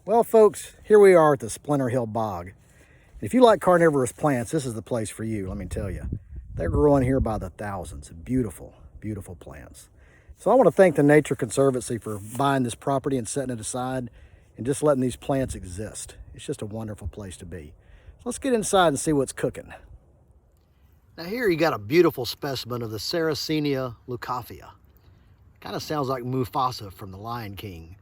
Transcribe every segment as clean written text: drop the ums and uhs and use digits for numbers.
Well, folks, here we are at the Splinter Hill Bog. If you like carnivorous plants, this is the place for you, let me tell you. They're growing here by the thousands. Beautiful, beautiful plants. So I want to thank the Nature Conservancy for buying this property and setting it aside and just letting these plants exist. It's just a wonderful place to be. So let's get inside and see what's cooking. Now here you got a beautiful specimen of the Saracenia Lucafia. Kind of sounds like Mufasa from The Lion King.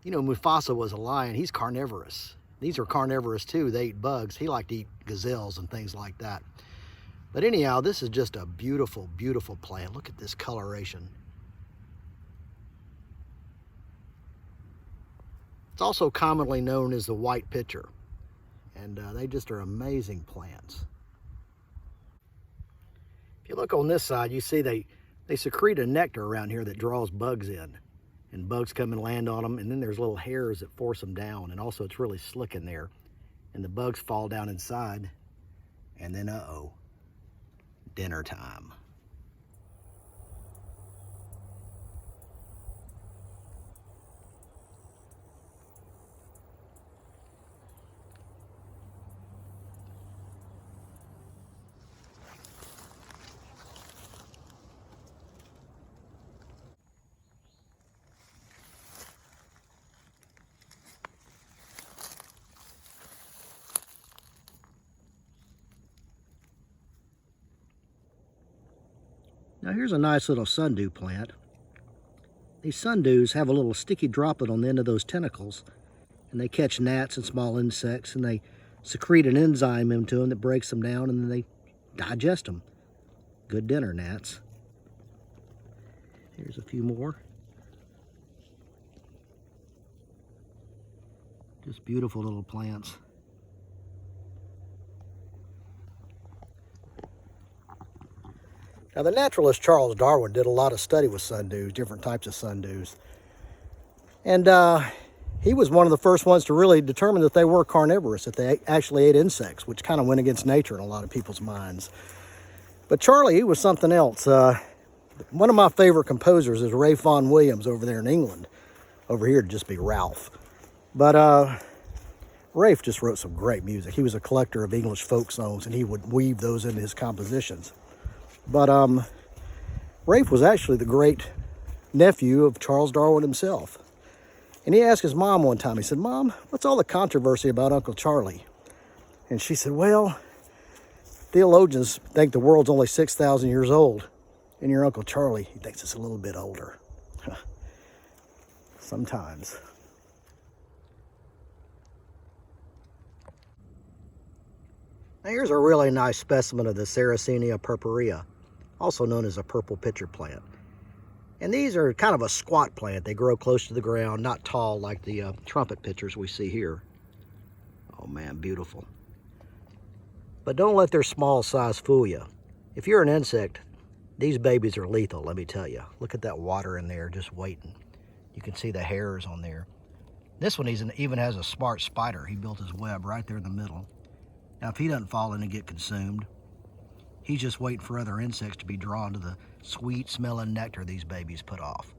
You know, Mufasa was a lion. He's carnivorous. These are carnivorous too. They eat bugs. He liked to eat gazelles and things like that. But anyhow, this is just a beautiful, beautiful plant. Look at this coloration. It's also commonly known as the white pitcher. And they just are amazing plants. If you look on this side, you see they secrete a nectar around here that draws bugs in. And bugs come and land on them, and then there's little hairs that force them down. And also it's really slick in there. And the bugs fall down inside, and then uh-oh, dinner time. Now here's a nice little sundew plant. These sundews have a little sticky droplet on the end of those tentacles, and they catch gnats and small insects, and they secrete an enzyme into them that breaks them down, and then they digest them. Good dinner, gnats. Here's a few more. Just beautiful little plants. Now, the naturalist Charles Darwin did a lot of study with sundews, different types of sundews. And he was one of the first ones to really determine that they were carnivorous, that they actually ate insects, which kind of went against nature in a lot of people's minds. But Charlie, he was something else. One of my favorite composers is Ray Vaughan Williams over there in England. Over here to just be Ralph. But Rafe just wrote some great music. He was a collector of English folk songs, and he would weave those into his compositions. But Rafe was actually the great nephew of Charles Darwin himself. And he asked his mom one time, he said, "Mom, what's all the controversy about Uncle Charlie?" And she said, "Well, theologians think the world's only 6,000 years old. And your Uncle Charlie, he thinks it's a little bit older." Sometimes. Now here's a really nice specimen of the Saracenia purpurea, also known as a purple pitcher plant. And these are kind of a squat plant. They grow close to the ground, not tall like the trumpet pitchers we see here. Oh man, beautiful. But don't let their small size fool you. If you're an insect, these babies are lethal, let me tell you. Look at that water in there just waiting. You can see the hairs on there. This one even has a smart spider. He built his web right there in the middle. Now, if he doesn't fall in and get consumed, he's just waiting for other insects to be drawn to the sweet smelling nectar these babies put off.